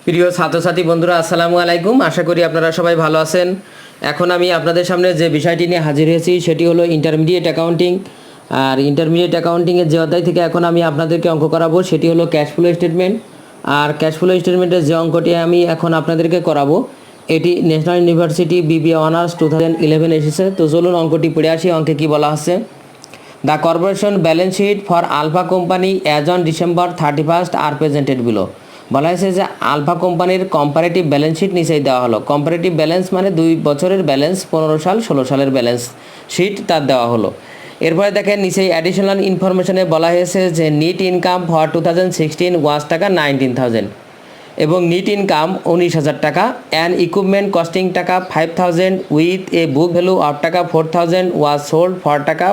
প্রিয় ছাত্রছাত্রী বন্ধুরা, আসসালামু আলাইকুম। আশা করি আপনারা সবাই ভালো আছেন। এখন আমি আপনাদের সামনে যে বিষয়টি নিয়ে হাজির হয়েছি সেটি হলো ইন্টারমিডিয়েট অ্যাকাউন্টিং। আর ইন্টারমিডিয়েট অ্যাকাউন্টিংয়ের যে অধ্যায় থেকে এখন আমি আপনাদেরকে অঙ্ক করাবো সেটি হলো ক্যাশ ফ্লো স্টেটমেন্ট। আর ক্যাশ ফ্লো স্টেটমেন্টের যে অঙ্কটি আমি এখন আপনাদেরকে করাবো এটি ন্যাশনাল ইউনিভার্সিটি বিবিএ অনার্স 2011 এসেছে। তো চলুন অঙ্কটি পড়ে আসি। অঙ্কে কী বলা আছে? The corporation balance sheet for Alpha company as on December 31 are presented below. বলা হয়েছে যে আলফা কোম্পানির কম্পারেটিভ ব্যালেন্স শিট নিচেই দেওয়া হলো। কম্পারেটিভ ব্যালেন্স মানে 2 বছরের ব্যালেন্স, 15 সাল 16 সালের ব্যালেন্স শিট তার দেওয়া হলো। এরপরে দেখেন নিচেই অ্যাডিশনাল ইনফরমেশনে বলা হয়েছে যে নিট ইনকাম ফর 2016 ওয়াজ টাকা 19,000 এবং নিট ইনকাম 19,000 টাকা। অ্যান্ড ইকুইপমেন্ট কস্টিং টাকা 5,000 with a book value of টাকা 4,000 ওয়াজ সোল্ড ফর টাকা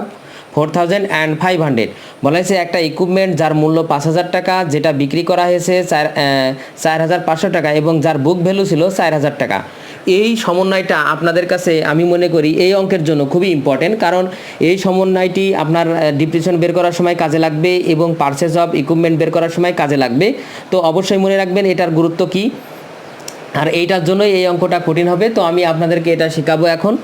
4,500। বলা হয়েছে একটা ইকুইপমেন্ট যার মূল্য 5,000 টাকা, যেটা বিক্রি করা হয়েছে 4,500 টাকা এবং যার বুক ভ্যালু ছিল 4,000 টাকা। এই সমন্বয়টা আপনাদের কাছে আমি মনে করি এই অঙ্কের জন্য খুবই ইম্পর্টেন্ট, কারণ এই সমন্বয়টি আপনার ডিপ্রিসিয়েশন বের করার সময় কাজে লাগবে এবং পারচেজ অফ ইকুইপমেন্ট বের করার সময় কাজে লাগবে। তো অবশ্যই মনে রাখবেন এটার গুরুত্ব কী, আর এইটার জন্যই এই অঙ্কটা কঠিন হবে। তো আমি আপনাদেরকে এটা শেখাবো এখন।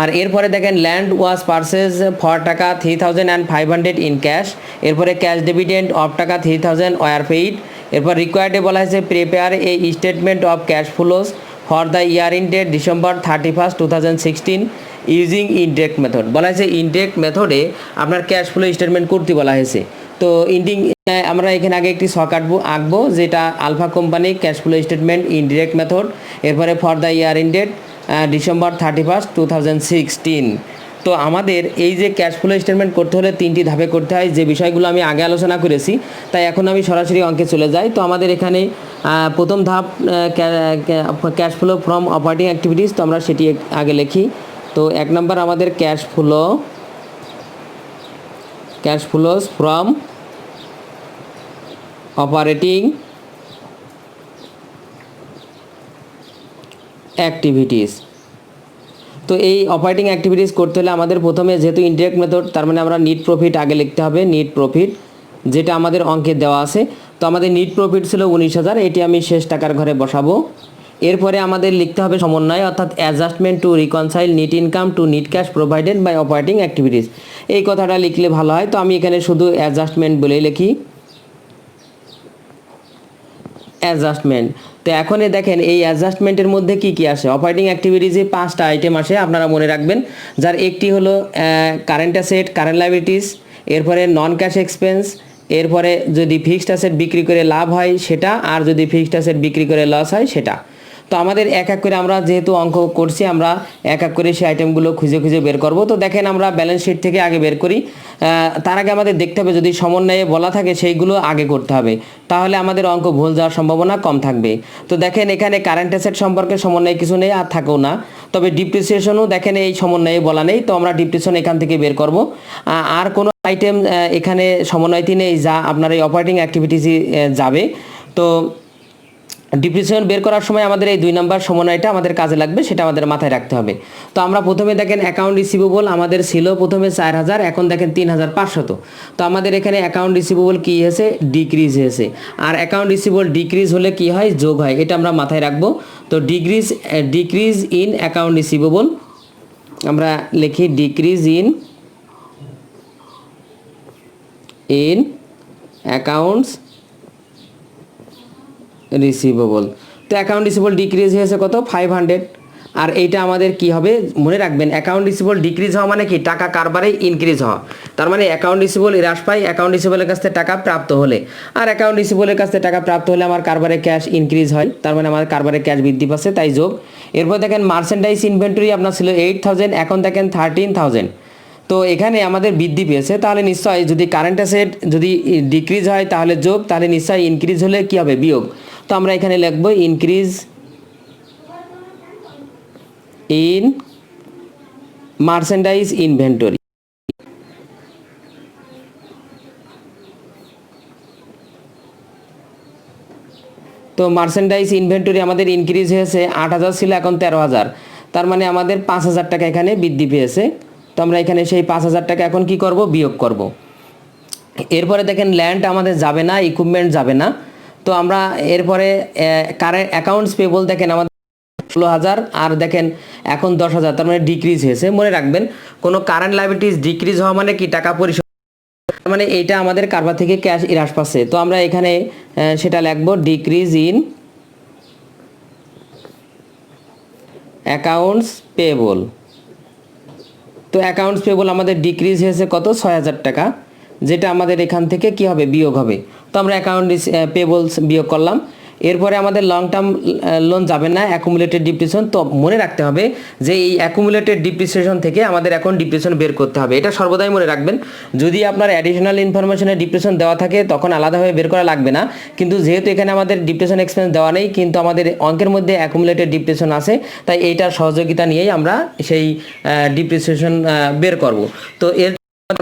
আর এরপরে দেখেন land was purchase for taka 3,500 in cash. এরপরে cash dividend of taka 3,000 were paid. এরপর রিকোয়ার্ডে বলা হয়েছে prepare a statement of cash flows for the year ended December 31, 2016 using indirect method. বলা হয়েছে ইনডিরেক্ট মেথডে আপনার ক্যাশ ফ্লো স্টেটমেন্ট করতে বলা হয়েছে। তো আমরা এখানে আগে একটি ছক আঁকবো যেটা alpha company cash flow statement indirect method. এরপরে for the year ended December 31, 2016। তো আমাদের এই যে ক্যাশ ফ্লো স্টেটমেন্ট করতে হলে 3টি ধাপে করতে হয়, যে বিষয়গুলো আমি আগে আলোচনা করেছি। তাই এখন আমি সরাসরি অঙ্কে চলে যাই। তো আমাদের এখানে প্রথম ধাপ cash flow from operating activities, তো আমরা সেটি আগে লিখি। তো 1 নম্বর আমাদের cash flows from operating activities. তো এই অপারেটিং অ্যাক্টিভিটিস করতে হলে আমাদের প্রথমে যেহেতু ইনডিরেক্ট মেথড, তার মানে আমরা নিট প্রফিট আগে লিখতে হবে। নিট প্রফিট যেটা আমাদের অঙ্কে দেওয়া আছে। তো আমাদের নিট প্রফিট ছিল 19,000, এটি আমি শেষ টাকার ঘরে বসাবো। এরপরে আমাদের লিখতে হবে সমন্বয়, অর্থাৎ adjustment to reconcile net income to net cash provided by operating activities. এই কথাটা লিখলে ভালো হয়। তো আমি এখানে শুধু অ্যাডজাস্টমেন্ট বলেই লিখি, অ্যাডজাস্টমেন্ট। তো এখন দেখেন এই অ্যাডজাস্টমেন্টের মধ্যে কি কি আসে। অপারেটিং অ্যাক্টিভিটিসে 5টা আইটেম আসে, আপনারা মনে রাখবেন। যার একটি হলো কারেন্ট অ্যাসেট, কারেন্ট লায়াবিলিটিস, এরপরে নন ক্যাশ এক্সপেন্স, এরপরে যদি ফিক্সড অ্যাসেট বিক্রি করে লাভ হয় সেটা, আর যদি ফিক্সড অ্যাসেট বিক্রি করে লস হয় সেটা। তো আমাদের এক এক করে আমরা যেহেতু অঙ্ক করছি, আমরা এক এক করে সেই আইটেমগুলো খুঁজে খুঁজে বের করব। তো দেখেন আমরা ব্যালেন্স শিট থেকে আগে বের করি। তার আগে আমাদের দেখতে হবে যদি সমন্বয়ে বলা থাকে সেইগুলো আগে করতে হবে, তাহলে আমাদের অঙ্ক ভুল যাওয়ার সম্ভাবনা কম থাকবে। তো দেখেন এখানে কারেন্ট অ্যাসেট সম্পর্কে সমন্বয়ে কিছু নেই, আর থাকেও না। তবে ডিপ্রিসিয়েশনও দেখেন এই সমন্বয়ে বলা নেই, তো আমরা ডিপ্রিসিয়েশন এখান থেকে বের করব। আর কোনো আইটেম এখানে সমন্বয়টি নেই যা আপনার এই অপারেটিং অ্যাক্টিভিটিসে যাবে। তো ডিপ্রিসিয়েশন বের করার সময় আমাদের এই 2 নম্বর সমন্বয়টা আমাদের কাজে লাগবে, সেটা আমাদের মাথায় রাখতে হবে। তো আমরা প্রথমে দেখেন অ্যাকাউন্ট রিসিভেবল আমাদের ছিল প্রথমে 4,000, এখন দেখেন 3,500। তো আমাদের এখানে অ্যাকাউন্ট রিসিভেবল কী হয়েছে? ডিক্রিজ হয়েছে। আর অ্যাকাউন্ট রিসিভেবল ডিক্রিজ হলে কি হয়? যোগ হয়। এটা আমরা মাথায় রাখবো। তো ডিক্রিজ ইন অ্যাকাউন্ট রিসিভেবল, আমরা লিখি ডিক্রিজ ইন অ্যাকাউন্টস রিসিভেবল। তো অ্যাকাউন্ট রিসিভেবল ডিক্রিজ হয়েছে কত? 500। আর এইটা আমাদের কি হবে মনে রাখবেন, অ্যাকাউন্ট রিসিভেবল ডিক্রিজ হওয়া মানে কি? টাকা কারবারে ইনক্রিজ হওয়া। তার মানে অ্যাকাউন্ট রিসিভেবল হ্রাস পায় অ্যাকাউন্ট রিসিভেবলের কাছ থেকে টাকা প্রাপ্ত হলে, আর অ্যাকাউন্ট রিসিভেবলের কাছ থেকে টাকা প্রাপ্ত হলে আমার কারবারে ক্যাশ ইনক্রিজ হয়, তার মানে আমাদের কারবারে ক্যাশ বৃদ্ধি পাচ্ছে, তাই যোগ। এরপর দেখেন মার্চেন্ডাইজ ইনভেন্টরি আপনার ছিল 8,000, এখন দেখেন 13,000। তো এখানে আমাদের বৃদ্ধি পেয়েছে, তাহলে নিশ্চয়ই যদি কারেন্ট অ্যাসেট যদি ডিক্রিজ হয় তাহলে যোগ, তাহলে নিশ্চয়ই ইনক্রিজ হলে কি হবে? বিয়োগ। তো আমরা এখানে লিখব ইনক্রিজ ইন মার্চেন্ডাইজ ইনভেন্টরি। তো মার্চেন্ডাইজ ইনভেন্টরি আমাদের ইনক্রিজ হয়েছে, 8,000 ছিল এখন 13,000, তার মানে আমাদের 5,000 টাকা এখানে বৃদ্ধি পেয়েছে। তো আমরা এখানে সেই 5,000 টাকা এখন কি করব? বিয়োগ করব। এরপরে দেখেন ল্যান্ড আমাদের যাবে না, ইকুইপমেন্ট যাবে না। তো তো আমরা এরপরে কারেন্ট অ্যাকাউন্টস পেবল দেখেন আমাদের 16,000 আর দেখেন এখন 10,000, তার মানে ডিক্রিজ হয়েছে। মনে রাখবেন কোনো কারেন্ট লায়াবিলিটিস ডিক্রিজ হওয়া মানে কি টাকা পরিশোধ, মানে এইটা আমাদের কারবার থেকে ক্যাশ হ্রাস পাচ্ছে। তো আমরা এখানে সেটা লিখবো ডিক্রিজ ইন অ্যাকাউন্টস পেবল। তো অ্যাকাউন্টস পেবল আমাদের ডিক্রিজ হয়েছে কত, 6,000 টাকা, যেটা আমাদের এখান থেকে কি হবে, বিয়োগ হবে। তো আমরা অ্যাকাউন্ট পেবলস বিয়োগ করলাম। এরপরে আমাদের লং টার্ম লোন যাবে না, অ্যাকুমুলেটেড ডিপ্রিসিয়েশন। তো মনে রাখতে হবে যে এই অ্যাকুমুলেটেড ডিপ্রিসিয়েশন থেকে আমাদের এখন ডিপ্রিসিয়েশন বের করতে হবে, এটা সর্বদাই মনে রাখবেন। যদি আপনার অ্যাডিশনাল ইনফরমেশনে ডিপ্রিসিয়েশন দেওয়া থাকে তখন আলাদাভাবে বের করা লাগবে না, কিন্তু যেহেতু এখানে আমাদের ডিপ্রিসিয়েশন এক্সপেন্স দেওয়া নেই কিন্তু আমাদের অঙ্কের মধ্যে অ্যাকুমুলেটেড ডিপ্রিসিয়েশন আছে, তাই এইটার সহযোগিতা নিয়েই আমরা সেই ডিপ্রিসিয়েশন বের করব। তো এর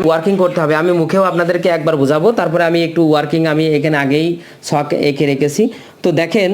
ওয়ার্কিং করতে হবে, আমি মুখেও আপনাদেরকে একবার বোঝাবো, তারপরে আমি একটু ওয়ার্কিং আমি এখানে আগেই ছক এঁকে রেখেছি। তো দেখেন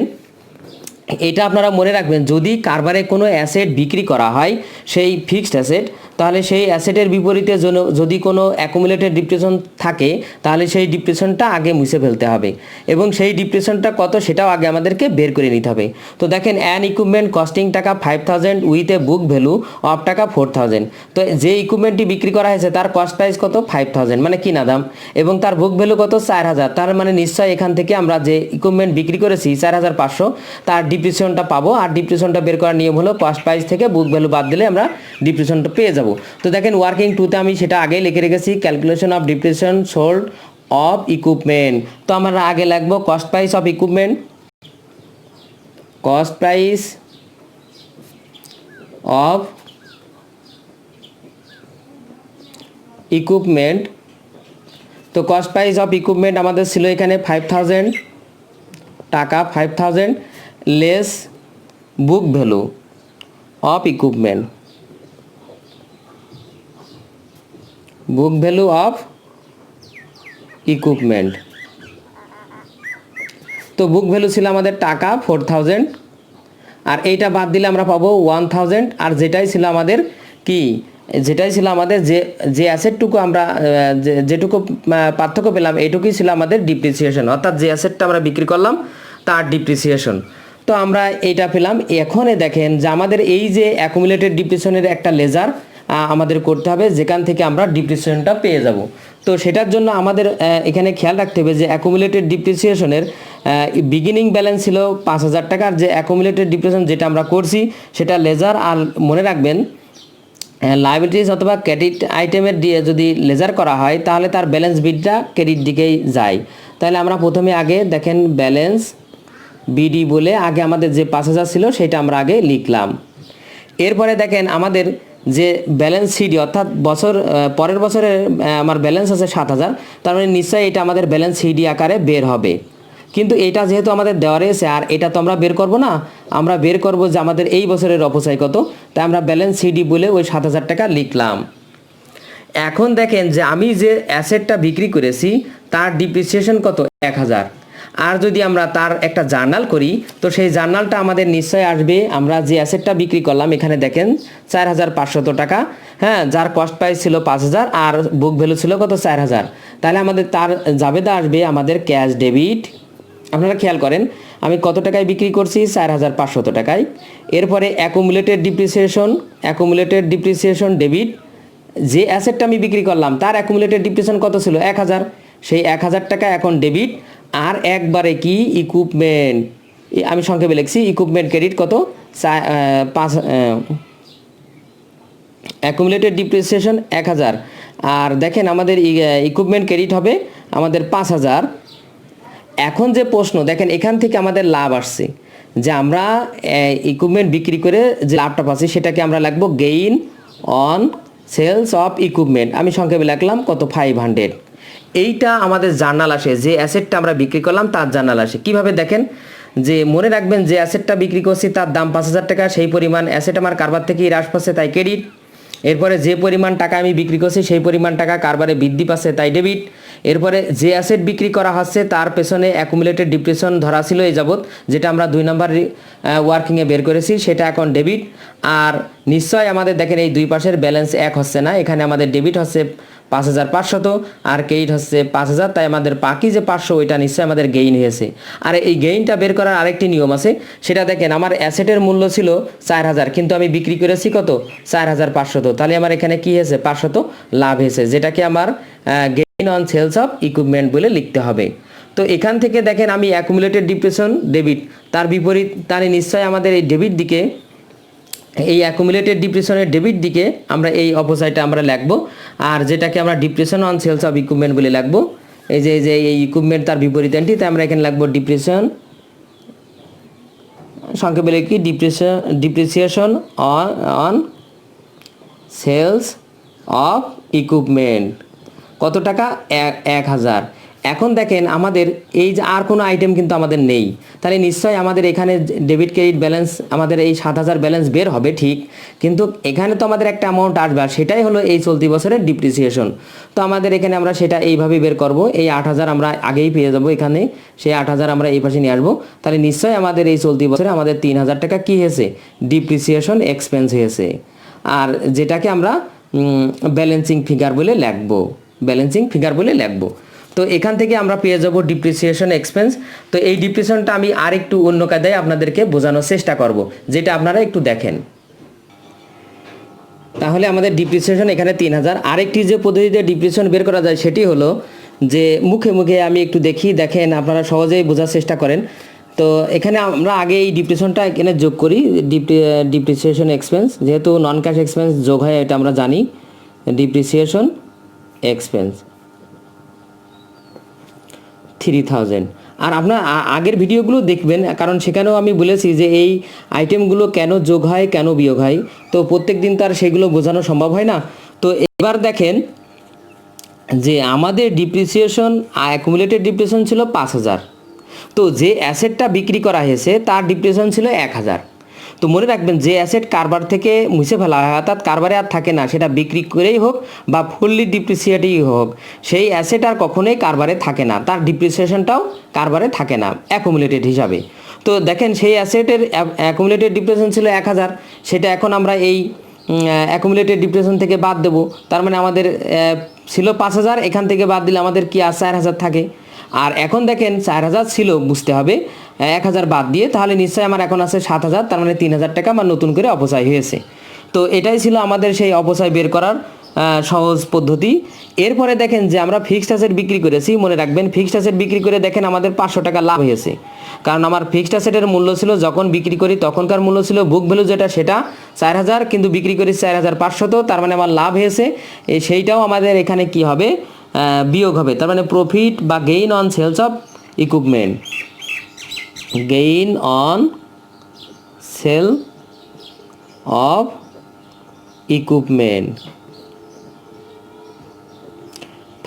এটা আপনারা মনে রাখবেন, যদি কারবারে কোনো অ্যাসেট বিক্রি করা হয় সেই ফিক্সড অ্যাসেট, তাহলে সেই অ্যাসেটের বিপরীতে যদি কোনো অ্যাকুমুলেটেড ডিপ্রিসিয়েশন থাকে তাহলে সেই ডিপ্রিসিয়েশনটা আগে মুছে ফেলতে হবে, এবং সেই ডিপ্রিসিয়েশনটা কত সেটাও আগে আমাদেরকে বের করে নিতে হবে। তো দেখেন অ্যান ইকুইপমেন্ট কস্টিং টাকা 5,000 with a book value of টাকা 4,000। তো যে ইকুইপমেন্টটি বিক্রি করা হয়েছে তার কস্ট প্রাইস কত, 5,000 মানে কিনা দাম, এবং তার বুক ভ্যালু কত, 4,000। তার মানে নিশ্চয় এখান থেকে আমরা যে ইকুইপমেন্ট বিক্রি করেছি 4,500 তার ডিপ্রিসিয়েশনটা পাবো, আর ডিপ্রিসিয়েশনটা বের করার নিয়ম হলো কস্ট প্রাইস থেকে বুক ভ্যালু বাদ দিলে আমরা ডিপ্রিসিয়েশনটা পেয়ে যাব। তো দেখেন ওয়ার্কিং টুতে আমি সেটা আগেই লিখে রেখেছি, calculation of depreciation sold of equipment. তো আমরা আগে লিখবো cost price of equipment, cost price of equipment. তো কস্ট প্রাইস অফ ইকুইপমেন্ট আমাদের ছিল এখানে 5,000 টাকা, 5,000 less book value of equipment, book value of equipment. তো বুক ভ্যালু ছিল আমাদের টাকা 4,000, আর এইটা বাদ দিলে আমরা পাবো 1,000, আর যেটাই ছিল আমাদের কি, যেটাই ছিল আমাদের যে অ্যাসেটটুকু আমরা যেটুকু পার্থক্য পেলাম এইটুকুই ছিল আমাদের ডিপ্রিসিয়েশন, অর্থাৎ যে অ্যাসেটটা আমরা বিক্রি করলাম তার ডিপ্রিসিয়েশন। তো আমরা এইটা পেলাম। এখন দেখেন যে আমাদের এই যে অ্যাকুমুলেটেড ডিপ্রিসিয়েশনের একটা লেজার আমাদের করতে হবে যেখান থেকে আমরা ডিপ্রিসিয়েশনটা পেয়ে যাব। তো সেটার জন্য আমাদের এখানে খেয়াল রাখতে হবে যে অ্যাকুমুলেটেড ডিপ্রিসিয়েশনের বিগিনিং ব্যালেন্স ছিল 5,000 টাকার, যে অ্যাকুমুলেটেড ডিপ্রিসিয়েশন যেটা আমরা করছি সেটা লেজার। আর মনে রাখবেন লায়াবিলিটিস অথবা ক্রেডিট আইটেমের দিয়ে যদি লেজার করা হয় তাহলে তার ব্যালেন্স বিটটা ক্রেডিট দিকেই যায়। তাহলে আমরা প্রথমে আগে দেখেন ব্যালেন্স বিডি বলে আগে আমাদের যে 5,000 ছিল সেটা আমরা আগে লিখলাম। এরপরে দেখেন আমাদের যে ব্যালেন্স সিডি, অর্থাৎ পরের বছরের আমার ব্যালেন্স আছে 7,000, তার মানে নিশ্চয়ই এটা আমাদের ব্যালেন্স সিডি আকারে বের হবে। কিন্তু এটা যেহেতু আমাদের দেওয়া রয়েছে আর এটা তো আমরা বের করব না, আমরা বের করব যে আমাদের এই বছরের অপচয় কত, তাই আমরা ব্যালেন্স সিডি বলে ওই 7,000 টাকা লিখলাম। এখন দেখেন যে আমি যে অ্যাসেটটা বিক্রি করেছি তার ডিপ্রিসিয়েশন কত, 1,000। আর যদি আমরা তার একটা জার্নাল করি তো সেই জার্নালটা আমাদের নিশ্চয় আসবে, আমরা যে অ্যাসেটটা বিক্রি করলাম এখানে দেখেন 4,500 টাকা, হ্যাঁ, যার কস্ট প্রাইস ছিল 5,000 আর বুক ভ্যালু ছিল কত, 4,000। তাহলে আমাদের তার জাবেদা আসবে আমাদের ক্যাশ ডেবিট। আপনারা খেয়াল করেন আমি কত টাকায় বিক্রি করছি, 4,500 টাকায়। এরপরে অ্যাকুমুলেটেড ডিপ্রিসিয়েশন ডেবিট, যে অ্যাসেটটা আমি বিক্রি করলাম তার অ্যাকুমুলেটেড ডিপ্রিসিয়েশন কত ছিল, 1,000, সেই 1,000 টাকা এখন ডেবিট। আর একবারে কি ইকুইপমেন্ট, আমি সংক্ষেপে লিখছি ইকুইপমেন্ট ক্রেডিট কত, 5 অ্যাকুমুলেটেড ডিপ্রিসিয়েশন 1,000, আর দেখেন আমাদের ইকুইপমেন্ট ক্রেডিট হবে আমাদের 5,000। এখন যে প্রশ্ন দেখেন এখান থেকে আমাদের লাভ আসছে, যে আমরা ইকুইপমেন্ট বিক্রি করে যে লাভটা পাচ্ছি সেটাকে আমরা লিখবো gain on sales of equipment, আমি সংক্ষেপে লিখলাম কত, 500। এইটা আমাদের জার্নাল আসে, যে অ্যাসেটটা আমরা বিক্রি করলাম তার জার্নাল আসে। কিভাবে দেখেন, যে মনে রাখবেন যে অ্যাসেটটা বিক্রি করছি তার দাম 5,000 টাকা, সেই পরিমাণ অ্যাসেট আমার কারবার থেকেই হ্রাস পাচ্ছে তাই ক্রেডিট। এরপরে যে পরিমাণ টাকা আমি বিক্রি করছি সেই পরিমাণ টাকা কারবারে বৃদ্ধি পাচ্ছে তাই ডেবিট। এরপরে যে অ্যাসেট বিক্রি করা হচ্ছে তার পেছনে অ্যাকুমুলেটেড ডিপ্রেশন ধরা ছিল এই যাবৎ, যেটা আমরা 2 নম্বর ওয়ার্কিংয়ে বের করেছি, সেটা এখন ডেবিট। আর নিশ্চয় আমাদের দেখেন এই দুই পাশের ব্যালেন্স এক হচ্ছে না, এখানে আমাদের ডেবিট হচ্ছে 5500 আর ক্রেডিট হচ্ছে 5000, তাই আমাদের বাকি যে 500 ওইটা নিশ্চয়ই আমাদের গেইন হয়েছে। আর এই গেইনটা বের করার আরেকটি নিয়ম আছে, সেটা দেখেন আমার অ্যাসেটের মূল্য ছিল 4000, কিন্তু আমি বিক্রি করেছি কত 4500, তাহলে আমার এখানে কি হয়েছে 500 লাভ হয়েছে, যেটাকে আমার gain on sales of equipment বলে লিখতে হবে। তো এখান থেকে দেখেন আমি অ্যাকুমুলেটেড ডিপ্রেশন ডেবিট, তার বিপরীত তাহলে নিশ্চয়ই আমাদের এই ডেবিট দিকে, এই অ্যাকুমুলেটেড ডিপ্রেশনের ডেবিট দিকে আমরা এই অপোসাইডটা আমরা লিখবো, আর যেটাকে আমরা depression on sales of equipment বলে লিখবো। এই যে এই ইকুইপমেন্ট তার বিপরীত এন্ট্রি, তাই আমরা এখানে লিখবো ডিপ্রেশন, সংক্ষেপে লিখি depreciation on sales of equipment. কত টাকা 1000। এখন দেখেন আমাদের এই যে আর কোনো আইটেম কিন্তু আমাদের নেই, তাহলে নিশ্চয়ই আমাদের এখানে ডেবিট ক্রেডিট ব্যালেন্স আমাদের এই 7000 ব্যালেন্স বের হবে ঠিক, কিন্তু এখানে তো আমাদের একটা অ্যামাউন্ট আসবে, আর সেটাই হলো এই চলতি বছরের ডিপ্রিসিয়েশন। তো আমাদের এখানে আমরা সেটা এইভাবেই বের করব, এই 8000 আমরা আগেই পেয়ে যাব এখানে, সেই 8000 আমরা এই পাশে নিয়ে আসবো, তাহলে নিশ্চয়ই আমাদের এই চলতি বছরে আমাদের 3000 টাকা কী হয়েছে ডিপ্রিসিয়েশন এক্সপেন্স হয়েছে, আর যেটাকে আমরা ব্যালেন্সিং ফিগার বলে লিখবো, ব্যালেন্সিং ফিগার বলে লিখবো। তো এখান থেকে আমরা পেয়ে যাব ডিপ্রিসিয়েশন এক্সপেন্স। তো এই ডিপ্রিসিয়েশনটা আমি আরেকটু অন্য কায়দায় আপনাদেরকে বোঝানোর চেষ্টা করব, যেটা আপনারা একটু দেখেন। তাহলে আমাদের ডিপ্রিসিয়েশন এখানে 3000। আরেকটি যে পদ্ধতিতে ডিপ্রিসিয়েশন বের করা যায় সেটি হলো যে মুখে মুখে আমি একটু দেখি, দেখেন আপনারা সহজেই বোঝার চেষ্টা করেন। তো এখানে আমরা আগে এই ডিপ্রিসিয়েশনটা এখানে যোগ করি, ডিপ্রিসিয়েশন এক্সপেন্স, যেহেতু নন ক্যাশ এক্সপেন্স যোগ হয় এটা আমরা জানি, ডিপ্রিসিয়েশন এক্সপেন্স 3000। আর আপনার আগের ভিডিওগুলো দেখবেন, কারণ সেখানেও আমি বলেছি যে এই আইটেমগুলো কেন যোগ হয় কেন বিয়োগ হয়, তো প্রত্যেক দিন তো আর সেগুলো বোঝানো সম্ভব হয় না। তো এবার দেখেন যে আমাদের ডিপ্রিসিয়েশন অ্যাকুমুলেটেড ডিপ্রিসিয়েশন ছিল 5000, তো যে অ্যাসেটটা বিক্রি করা হয়েছে তার ডিপ্রিসিয়েশন ছিল 1000। তো মনে রাখবেন যে অ্যাসেট কারবার থেকে মুছে ফেলা হয়, অর্থাৎ কারবারে আর থাকে না, সেটা বিক্রি করেই হোক বা ফুললি ডিপ্রিসিয়েটেই হোক, সেই অ্যাসেট আর কখনোই কারবারে থাকে না, তার ডিপ্রিসিয়েশনটাও কারবারে থাকে না অ্যাকুমুলেটেড হিসাবে। তো দেখেন সেই অ্যাসেটের অ্যাকুমুলেটেড ডিপ্রিসিয়েশন ছিল 1000, সেটা এখন আমরা এই অ্যাকুমুলেটেড ডিপ্রিসিয়েশন থেকে বাদ দেবো, তার মানে আমাদের ছিল 5000, এখান থেকে বাদ দিলে আমাদের কি আর 4000 থাকে। আর এখন দেখেন 4000 ছিল, বুঝতে হবে 1000 বাদ দিয়ে, তাহলে নিশ্চয়ই আমার এখন আছে 7000, তার মানে 3000 টাকা আমার নতুন করে অপচয় হয়েছে। তো এটাই ছিল আমাদের সেই অপচয় বের করার সহজ পদ্ধতি। এরপরে দেখেন যে আমরা ফিক্সড অ্যাসেট বিক্রি করেছি, মনে রাখবেন ফিক্সড অ্যাসেট বিক্রি করে দেখেন আমাদের 500 টাকা লাভ হয়েছে, কারণ আমার ফিক্সড অ্যাসেটের মূল্য ছিল যখন বিক্রি করি তখনকার মূল্য ছিল বুক ভ্যালু যেটা সেটা 4000, কিন্তু বিক্রি করি 4500, তার মানে আমার লাভ হয়েছে, সেইটাও আমাদের এখানে কি হবে বিয়োগ হবে, তার মানে প্রফিট বা gain on sales of equipment, gain on sale of equipment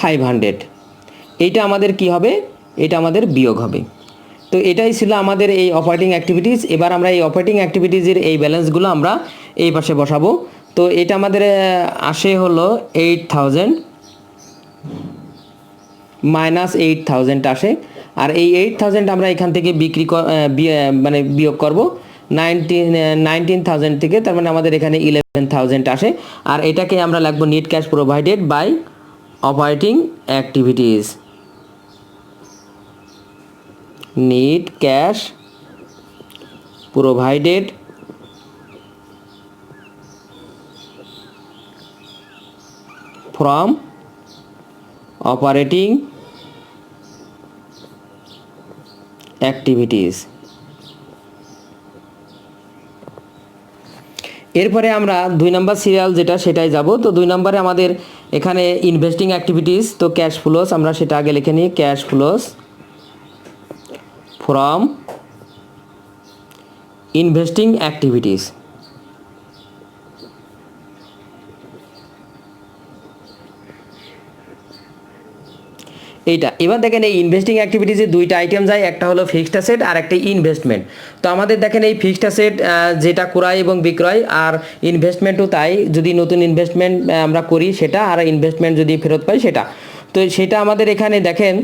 500, এইটা আমাদের কি হবে, এটা আমাদের বিয়োগ হবে। তো এটাই ছিল আমাদের এই অপারেটিং অ্যাক্টিভিটিস। এবার আমরা এই অপারেটিং অ্যাক্টিভিটিসের এই ব্যালেন্সগুলো আমরা এই পাশে বসাবো। তো এটা আমাদের আসে হলো 8000 মাইনাস 8000 আসে, আর এই 8000 আমরা এখান থেকে মানে বিয়োগ করব 19,000 থেকে, তার মানে আমাদের এখানে 11,000 আসে। আর এটাকে আমরা লিখব net cash provided by operating activities, net cash provided from operating activities. এরপরে আমরা 2 নম্বর সিরিয়াল যেটা সেটাই যাব। তো 2 নম্বরে আমাদের এখানে ইনভেস্টিং অ্যাক্টিভিটিস, তো ক্যাশ ফ্লোস আমরা সেটা আগে লিখে নিই, cash flows from investing activities. এইটা এবার দেখেন এই ইনভেস্টিং অ্যাক্টিভিটিসে দুইটা আইটেম যায়, একটা হলো ফিক্সড অ্যাসেট আর একটা ইনভেস্টমেন্ট। তো আমাদের দেখেন এই ফিক্সড অ্যাসেট যেটা ক্রয় এবং বিক্রয়, আর ইনভেস্টমেন্টও তাই, যদি নতুন ইনভেস্টমেন্ট আমরা করি সেটা, আর ইনভেস্টমেন্ট যদি ফেরত পাই সেটা। তো সেটা আমাদের এখানে দেখেন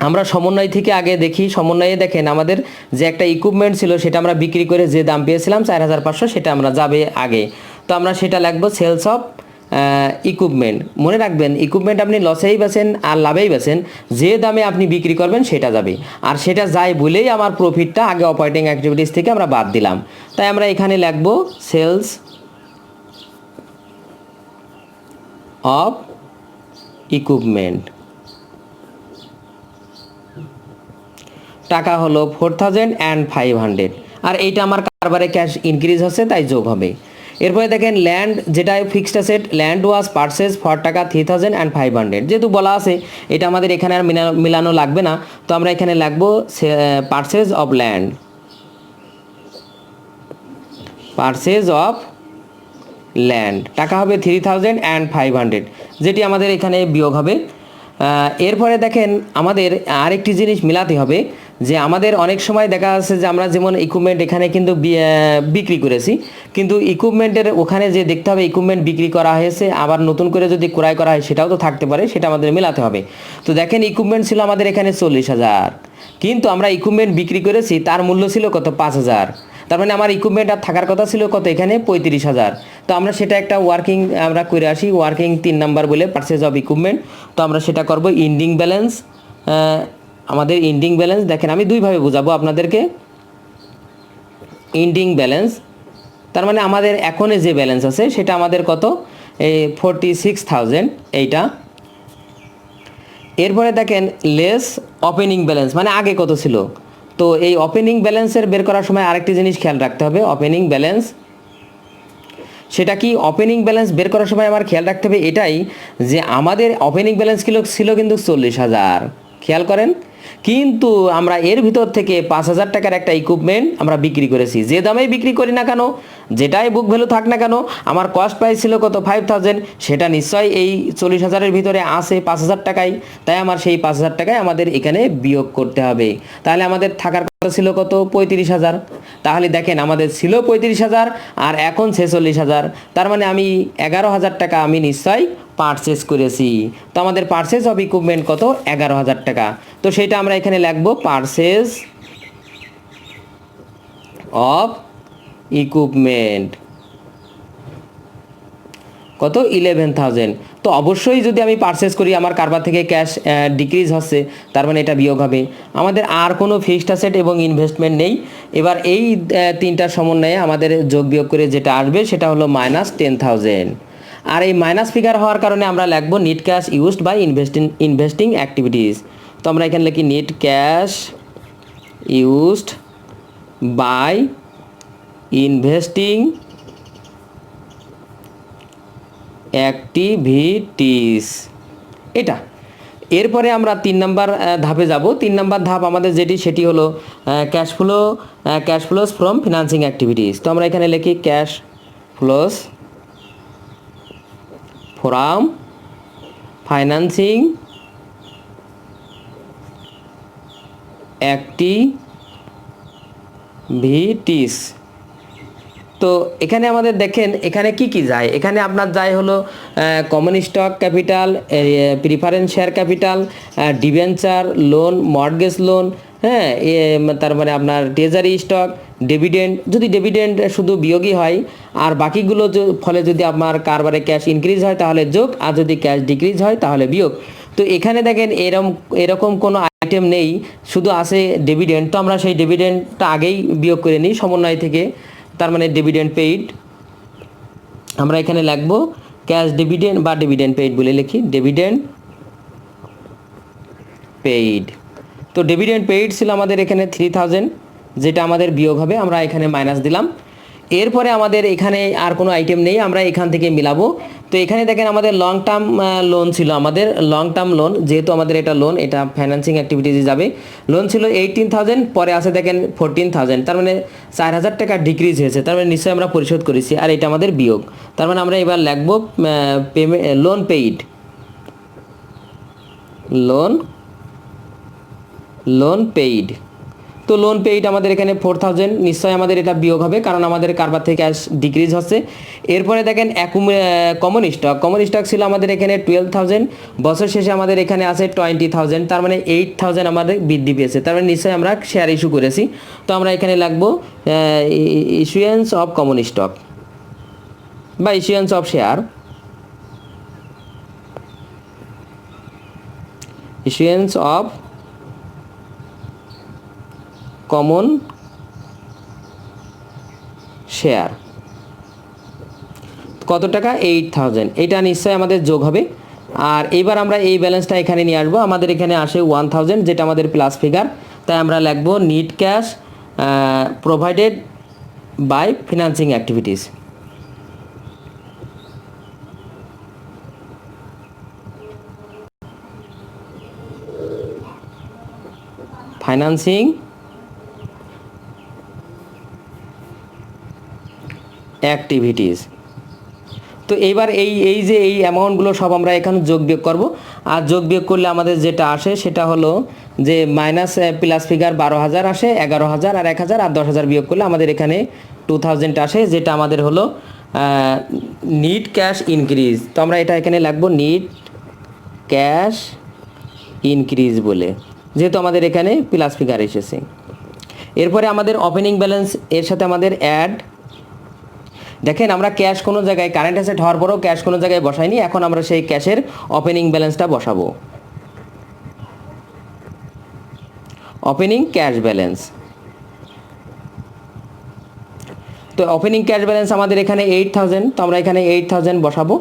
আমরা সমন্বয় থেকে আগে দেখি, সমন্বয়ে দেখেন আমাদের যে একটা ইকুইপমেন্ট ছিল সেটা আমরা বিক্রি করে যে দাম পেয়েছিলাম 4500, সেটা আমরা যাবে আগে। তো আমরা সেটা লিখব সেলস অফ ইকুইপমেন্ট। মনে রাখবেন ইকুইপমেন্ট আপনি লসেই বেচেন আর লাভেই বেচেন, যে দামে আপনি বিক্রি করবেন সেটা যাবে, আর সেটা যায় বলেই আমার প্রফিটটা আগে অপারেটিং অ্যাক্টিভিটিস থেকে আমরা বাদ দিলাম। তাই আমরা এখানে লিখব সেলস অফ ইকুইপমেন্ট। টাকা হলো 4500, আর এইটা আমার কারবারে ক্যাশ ইনক্রিজ হচ্ছে তাই যোগ হবে। এরপরে দেখেন ল্যান্ড, যেটা fixed asset, land was purchase for টাকা 3500, যেহেতু বলা আছে এটা আমাদের এখানে আর মিলানো লাগবে না, তো আমরা এখানে লিখবো purchase of land, purchase of land টাকা হবে 3500, যেটি আমাদের এখানে বিয়োগ হবে। এরপরে দেখেন আমাদের আরেকটি জিনিস মিলাতে হবে, যে আমাদের অনেক সময় দেখা যাচ্ছে যে আমরা যেমন ইকুইপমেন্ট এখানে কিন্তু বিক্রি করেছি, কিন্তু ইকুইপমেন্টের ওখানে যে দেখতে হবে ইকুইপমেন্ট বিক্রি করা হয়েছে আবার নতুন করে যদি ক্রয় করা হয় সেটাও তো থাকতে পারে, সেটা আমাদের মেলাতে হবে। তো দেখেন ইকুইপমেন্ট ছিল আমাদের এখানে 40,000, কিন্তু আমরা ইকুইপমেন্ট বিক্রি করেছি তার মূল্য ছিল কত 5,000, তার মানে আমার ইকুইপমেন্ট আর থাকার কথা ছিল কত এখানে 35,000। তো আমরা সেটা একটা ওয়ার্কিং আমরা করে আসি, ওয়ার্কিং 3 নাম্বার বলে পারচেজ অফ ইকুইপমেন্ট। তো আমরা সেটা করব ইন্ডিং ব্যালেন্স। আমাদের ইন্ডিং ব্যালেন্স দেখেন আমি দুইভাবে বোঝাবো আপনাদেরকে। ইন্ডিং ব্যালেন্স তার মানে আমাদের এখনে যে ব্যালেন্স আছে সেটা আমাদের কত, এই 46,000 এইটা। এরপরে দেখেন লেস ওপেনিং ব্যালেন্স, মানে আগে কত ছিল। তো এই ওপেনিং ব্যালেন্সের বের করার সময় আরেকটি জিনিস খেয়াল রাখতে হবে, ওপেনিং ব্যালেন্স সেটা কি, ওপেনিং ব্যালেন্স বের করার সময় আমার খেয়াল রাখতে হবে এটাই, যে আমাদের ওপেনিং ব্যালেন্স ছিল কিন্তু 40,000, খেয়াল করেন, কিন্তু আমরা এর ভিতর থেকে 5,000 টাকার একটা ইকুইপমেন্ট আমরা বিক্রি করেছি, যে দামেই বিক্রি করি না কেন, যেটাই বুক ভ্যালু থাক না কেন, আমার কস্ট প্রাইস ছিল কত 5,000, সেটা নিশ্চয়ই এই 40,000-এর ভিতরে আসে 5,000 টাকায়, তাই আমার সেই 5,000 টাকায় আমাদের এখানে বিয়োগ করতে হবে। তাহলে আমাদের থাকার কথা ছিল কত 35,000, তাহলে দেখেন আমাদের ছিল 35,000 আর এখন 46,000, তার মানে আমি 11,000 টাকা আমি নিশ্চয়ই পারচেস করেছি। তো আমাদের পারচেস অফ ইকুইপমেন্ট কত 11,000 টাকা। তো সেটা আমরা এখানে লিখব পারচেস অফ ইকুইপমেন্ট কত 11,000। তো অবশ্যই যদি আমি পারচেস করি আমার কারবার থেকে ক্যাশ ডিক্রিজ হচ্ছে, তার মানে এটা বিয়োগ হবে। আমাদের আর কোনো ফিক্সড অ্যাসেট এবং ইনভেস্টমেন্ট নেই। এবার এই তিনটার সমন্বয়ে আমাদের যোগ বিয়োগ করে যেটা আসবে সেটা হলো -10,000। আর এই মাইনাস ফিগার হওয়ার কারণে আমরা লিখব net cash used by investing activities. তো আমরা এখানে লিখি net cash used by investing activities, এটা। এরপরে আমরা 3 নাম্বার ধাপে যাব। 3 নাম্বার ধাপ আমাদের যেটি সেটি হলো cash flows from financing activities. তো আমরা এখানে লিখি cash flows from financing activities. তো এখানে আমাদের দেখেন এখানে কি কি যায়, এখানে আপনার যায় হলো common stock capital, preference share capital, debenture, loan, mortgage loan, হ্যাঁ, তার মানে আপনার ট্রেজারি স্টক, ডিভিডেন্ড, যদি ডিভিডেন্ড শুধু বিয়োগই হয় আর বাকিগুলো ফলে যদি আপনার কারবারে ক্যাশ ইনক্রিজ হয় তাহলে যোগ, আর যদি ক্যাশ ডিক্রিজ হয় তাহলে বিয়োগ। তো এখানে দেখেন এরকম কোনো আইটেম নেই, শুধু আছে ডিভিডেন্ড। তো আমরা সেই ডিভিডেন্ডটা আগেই বিয়োগ করে নিই সমন্বয় থেকে, তার মানে ডিভিডেন্ড পেইড। আমরা এখানে লিখব ক্যাশ ডিভিডেন্ড বা ডিভিডেন্ড পেইড বলে লিখি, ডিভিডেন্ড পেইড। তো ডিভিডেন্ড পেইড ছিল আমাদের এখানে 3,000, যেটা আমাদের বিয়োগ হবে, আমরা এখানে মাইনাস দিলাম। এরপরে আমাদের এখানে আর কোনো আইটেম নেই, আমরা এখান থেকে মিলাবো। তো এখানে দেখেন আমাদের লং টার্ম লোন ছিল, আমাদের লং টার্ম লোন, যেহেতু আমাদের এটা লোন, এটা ফাইন্যান্সিং অ্যাক্টিভিটিসে যাবে, লোন ছিল 18,000, পরে আছে দেখেন 14,000, তার মানে 4,000 টাকা ডিক্রিজ হয়েছে, তার মানে নিশ্চয়ই আমরা পরিশোধ করেছি, আর এটা আমাদের বিয়োগ। তার মানে আমরা এবার লিখব লোন পেইড, লোন পেইড। তো লোন পেইড আমাদের এখানে 4000, নিশ্চয়ই আমাদের এটা বিয়োগ হবে কারণ আমাদের কারবার থেকে ক্যাশ ডিক্রিজ হচ্ছে। এরপরে দেখেন কমন স্টক ছিল আমাদের এখানে 12000, বছর শেষে আমাদের এখানে আছে 20000, তার মানে 8000 আমাদের বৃদ্ধি পেয়েছে, তার মানে নিশ্চয়ই আমরা শেয়ার ইস্যু করেছি। তো আমরা এখানে লাগবো ইস্যুয়েন্স অফ কমন স্টক বা issuance of share, issuance of common share কত টাকা? 8000, এটা নিশ্চয়ই আমাদের যোগ হবে। আর এবার আমরা এই ব্যালেন্সটা এখানে নিয়ে আসবো, আমাদের এখানে আসে 1000, যেটা আমাদের প্লাস ফিগার, তাই আমরা লিখব net cash provided by financing activities. Financing activities. তো এইবার এই যে এই অ্যামাউন্টগুলো সব আমরা এখানে যোগ বিয়োগ করব, আর যোগ বিয়োগ করলে আমাদের যেটা আসে সেটা হলো যে মাইনাস প্লাস ফিগার 12000 আসে, 11000 আর 1000 আর 10000 বিয়োগ করলে আমাদের এখানে 2000 আসে, যেটা আমাদের হলো নিট ক্যাশ ইনক্রিজ। তো আমরা এটা এখানে লিখব নিট ক্যাশ ইনক্রিজ বলে, যেহেতু আমাদের এখানে প্লাস ফিগার এসেছে। এরপরে আমাদের ওপেনিং ব্যালেন্স এর সাথে আমাদের অ্যাড, দেখেন আমরা ক্যাশ কোনো জায়গায় কারেন্ট অ্যাসেট হওয়ার পরেও ক্যাশ কোনো জায়গায় বসাইনি, এখন আমরা সেই ক্যাশের ওপেনিং ব্যালেন্সটা বসাবো, ওপেনিং ক্যাশ ব্যালেন্স। তো ওপেনিং ক্যাশ ব্যালেন্স আমাদের এখানে 8000, তো আমরা এখানে 8000 বসাবো।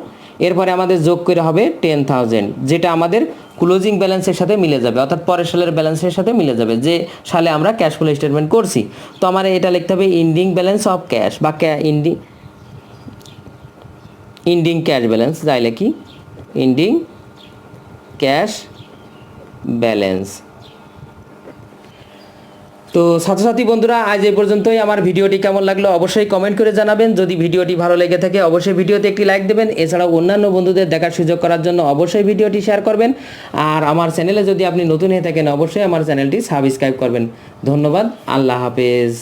এরপরে আমাদের যোগ করে হবে 10000, যেটা আমাদের ক্লোজিং ব্যালেন্সের সাথে মিলে যাবে, অর্থাৎ পরের সালের ব্যালেন্সের সাথে মিলে যাবে যে সালে আমরা ক্যাশ ফ্লো স্টেটমেন্ট করছি। তো আমার এটা লিখতে হবে ইন্ডিং ব্যালেন্স অফ ক্যাশ বা ইন্ডিং ক্যাশ ব্যালেন্স, যাই লিখি ইন্ডিং ক্যাশ ব্যালেন্স। তো ছাত্রছাত্রী বন্ধুরা, আজ এই পর্যন্তই। আমার ভিডিওটি কেমন লাগলো অবশ্যই কমেন্ট করে জানাবেন। যদি ভিডিওটি ভালো লেগে থাকে অবশ্যই ভিডিওতে একটি লাইক দেবেন। এছাড়াও অন্যান্য বন্ধুদের দেখার সুযোগ করার জন্য অবশ্যই ভিডিওটি শেয়ার করবেন। আর আমার চ্যানেলে যদি আপনি নতুন হয়ে থাকেন অবশ্যই আমার চ্যানেলটি সাবস্ক্রাইব করবেন। ধন্যবাদ, আল্লাহ হাফেজ।